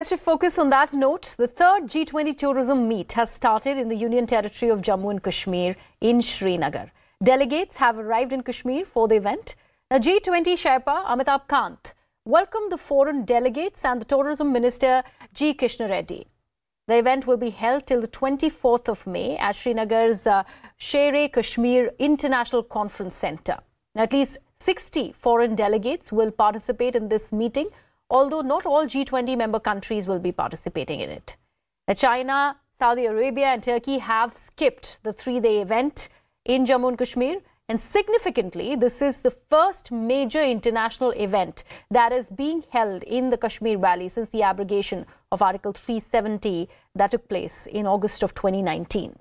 Let's focus on that note. The third G20 Tourism Meet has started in the Union Territory of Jammu and Kashmir in Srinagar. Delegates have arrived in Kashmir for the event. Now, G20 Sherpa Amitabh Kant welcomed the foreign delegates and the Tourism Minister G. Krishna Reddy. The event will be held till the 24th of May at Srinagar's Sher-e-Kashmir International Conference Centre. At least 60 foreign delegates will participate in this meeting, although not all G20 member countries will be participating in it. China, Saudi Arabia and Turkey have skipped the three-day event in Jammu and Kashmir. And significantly, this is the first major international event that is being held in the Kashmir Valley since the abrogation of Article 370 that took place in August of 2019.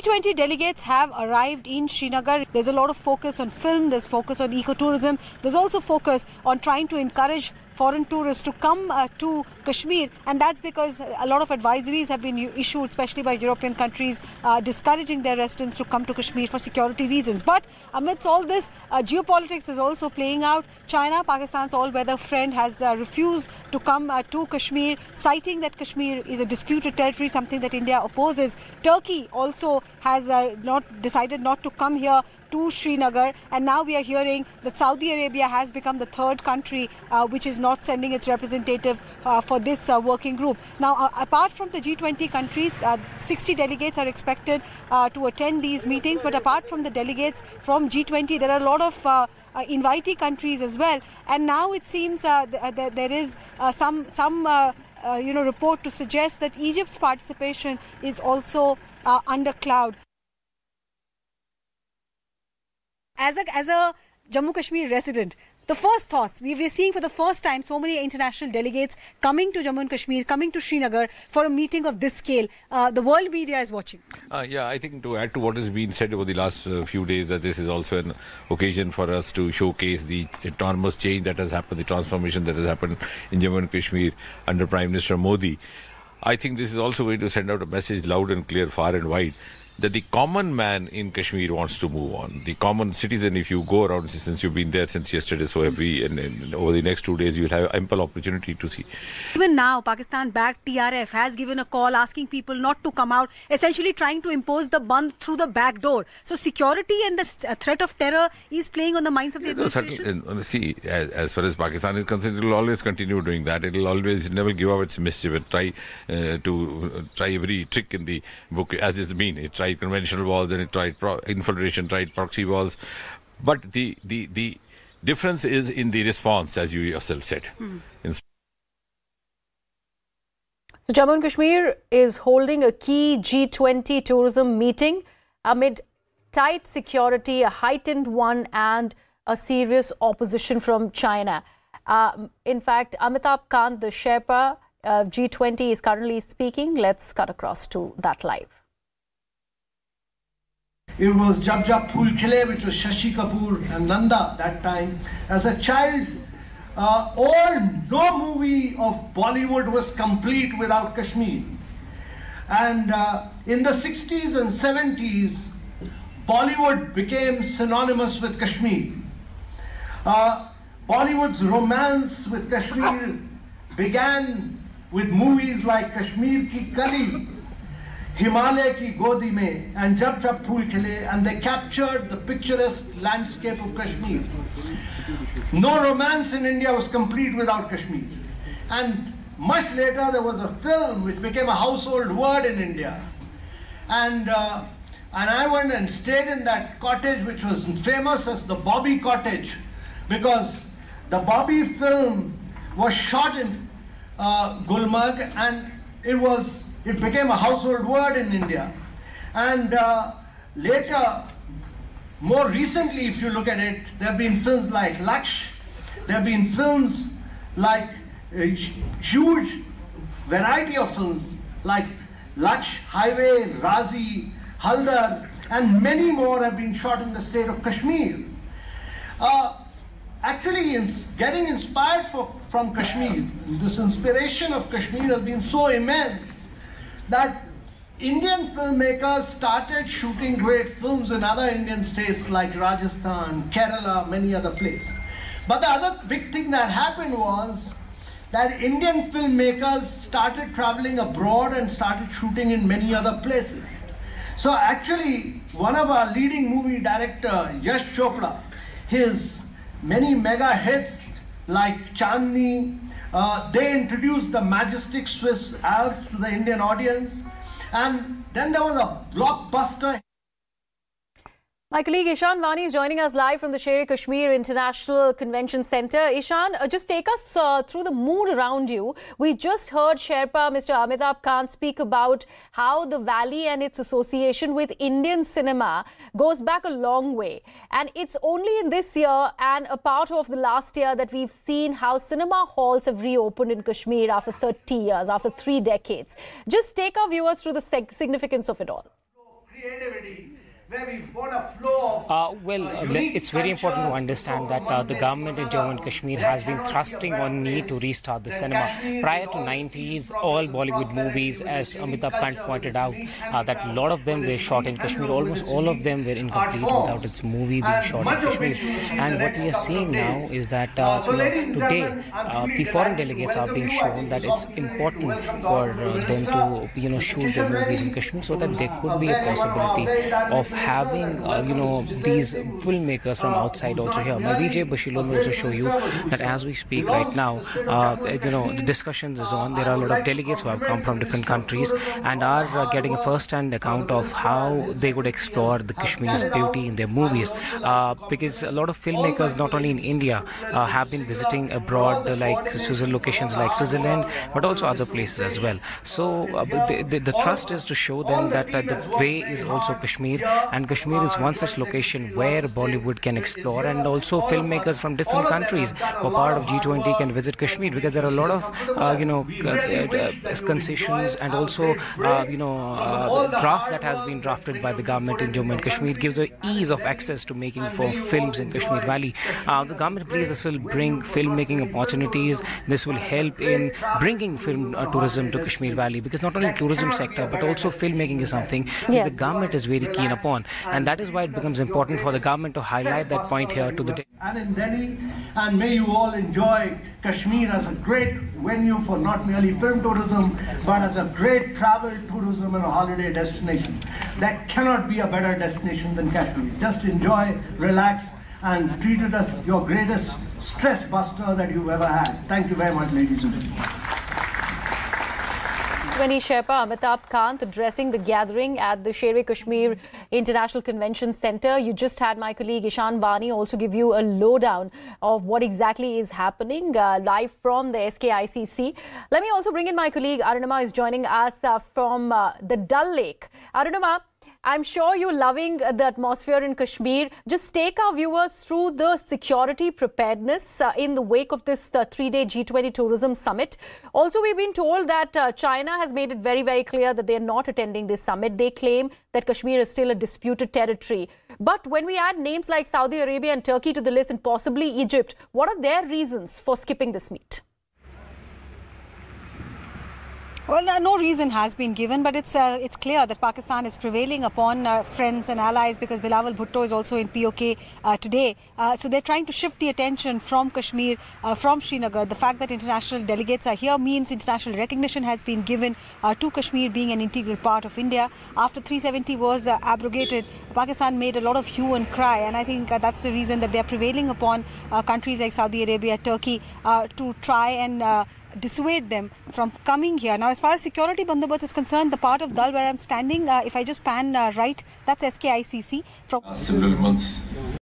G20 delegates have arrived in Srinagar. There's a lot of focus on film, there's focus on ecotourism, there's also focus on trying to encourage foreign tourists to come to Kashmir, and that's because a lot of advisories have been issued, especially by European countries, discouraging their residents to come to Kashmir for security reasons. But amidst all this, geopolitics is also playing out. China, Pakistan's all-weather friend, has refused to come to Kashmir, citing that Kashmir is a disputed territory, something that India opposes. Turkey also has decided not to come here to Srinagar, and now we are hearing that Saudi Arabia has become the third country which is not sending its representatives for this working group. Now, apart from the G20 countries, 60 delegates are expected to attend these meetings, but apart from the delegates from G20, there are a lot of invitee countries as well, and now it seems that there is some report to suggest that Egypt's participation is also under cloud. As a Jammu Kashmir resident, the first thoughts, we're seeing for the first time so many international delegates coming to Jammu and Kashmir, coming to Srinagar for a meeting of this scale. The world media is watching. Yeah, I think to add to what has been said over the last few days, that this is also an occasion for us to showcase the enormous change that has happened, the transformation that has happened in Jammu and Kashmir under Prime Minister Modi. I think this is also going to send out a message loud and clear, far and wide, that the common man in Kashmir wants to move on. The common citizen, if you go around, since you've been there since yesterday, so have we, and over the next 2 days, you'll have ample opportunity to see. Even now, Pakistan-backed TRF has given a call asking people not to come out, essentially trying to impose the Bandh through the back door. So security and the threat of terror is playing on the minds of the administration. See, as far as Pakistan is concerned, it will always continue doing that. It will always never give up its mischief and try every trick in the book, as it's been. It tried conventional walls, then it tried infiltration, tried proxy walls. But the difference is in the response, as you yourself said. So Jammu and Kashmir is holding a key G20 tourism meeting amid tight security, a heightened one, and a serious opposition from China. In fact, Amitabh Kant, the Sherpa of G20, is currently speaking. Let's cut across to that live. It was Jab Jab Phool Khile, which was Shashi Kapoor and Nanda that time. As a child, no movie of Bollywood was complete without Kashmir. And in the 60s and 70s, Bollywood became synonymous with Kashmir. Bollywood's romance with Kashmir began with movies like Kashmir Ki Kali, Himalaya Ki Godi Mein, and Jab Jab Phool Khile, and they captured the picturesque landscape of Kashmir. No romance in India was complete without Kashmir. And much later there was a film which became a household word in India. And I went and stayed in that cottage, which was famous as the Bobby Cottage, because the Bobby film was shot in Gulmarg, and it became a household word in India. And later, more recently, if you look at it, there have been films like Laksh, there have been films like a huge variety of films like Laksh, Highway, Razi, Haldar, and many more have been shot in the state of Kashmir. Actually, getting inspired from Kashmir, this inspiration of Kashmir has been so immense that Indian filmmakers started shooting great films in other Indian states like Rajasthan, Kerala, many other places. But the other big thing that happened was that Indian filmmakers started traveling abroad and started shooting in many other places. So actually, one of our leading movie director, Yash Chopra, his many mega hits like Chandni, they introduced the majestic Swiss Alps to the Indian audience. And then there was a blockbuster. My colleague Ishan Vani is joining us live from the Sher-e-Kashmir International Convention Centre. Ishan, just take us through the mood around you. We just heard Sherpa, Mr. Amitabh Kant, speak about how the Valley and its association with Indian cinema goes back a long way. And it's only in this year and a part of the last year that we've seen how cinema halls have reopened in Kashmir after 30 years, after 3 decades. Just take our viewers through the significance of it all. Creativity. Where we've got a flow of it's very important to understand that the government in Jammu and Kashmir has been thrusting on need to restart the cinema. Prior to 90s, all Bollywood movies, as Amitabh Kant pointed out, that a lot of them were shot in Kashmir. Almost all of them were incomplete without its movie being shot in Kashmir. And what we are seeing now is that today the foreign delegates are being shown that it's important for them to shoot their movies in Kashmir, so that there could be a possibility of having these filmmakers from outside also here. My VJ Bashilo will also show you that as we speak right now, the discussions is on. There are a lot of delegates who have come from different countries and are getting a first-hand account of how they would explore the Kashmir's beauty in their movies, because a lot of filmmakers not only in India have been visiting abroad, like locations like Switzerland, but also other places as well. So the thrust is to show them that the way is also Kashmir, and Kashmir is one such location where Bollywood can explore, and also filmmakers from different countries who are part of G20 can visit Kashmir, because there are a lot of concessions and also draft that has been drafted by the government in Jammu and Kashmir gives a ease of access to making for films in Kashmir Valley. The government believes this will bring filmmaking opportunities. This will help in bringing film tourism to Kashmir Valley, because not only tourism sector but also filmmaking is something which the government is very keen upon, and that is why it becomes important for the government to highlight that point here to the day. And in Delhi, and may you all enjoy Kashmir as a great venue for not merely film tourism, but as a great travel, tourism and a holiday destination. There cannot be a better destination than Kashmir. Just enjoy, relax, and treat it as your greatest stress buster that you've ever had. Thank you very much, ladies and gentlemen. G20 Sherpa Amitabh Kant addressing the gathering at the Sher-e-Kashmir International Convention Centre. You just had my colleague Ishan Vani also give you a lowdown of what exactly is happening live from the SKICC. Let me also bring in my colleague Arunima, is joining us from the Dal Lake. Arunima, I'm sure you're loving the atmosphere in Kashmir. Just take our viewers through the security preparedness in the wake of this 3-day G20 Tourism Summit. Also, we've been told that China has made it very, very clear that they're not attending this summit. They claim that Kashmir is still a disputed territory. But when we add names like Saudi Arabia and Turkey to the list, and possibly Egypt, what are their reasons for skipping this meet? Well, no reason has been given, but it's clear that Pakistan is prevailing upon friends and allies, because Bilawal Bhutto is also in POK today. So they're trying to shift the attention from Kashmir, from Srinagar. The fact that international delegates are here means international recognition has been given to Kashmir being an integral part of India. After 370 was abrogated, Pakistan made a lot of hue and cry, and I think that's the reason that they're prevailing upon countries like Saudi Arabia, Turkey to try and dissuade them from coming here. Now, as far as security bandobast is concerned, the part of Dal where I'm standing, if I just pan right, that's SKICC. Several months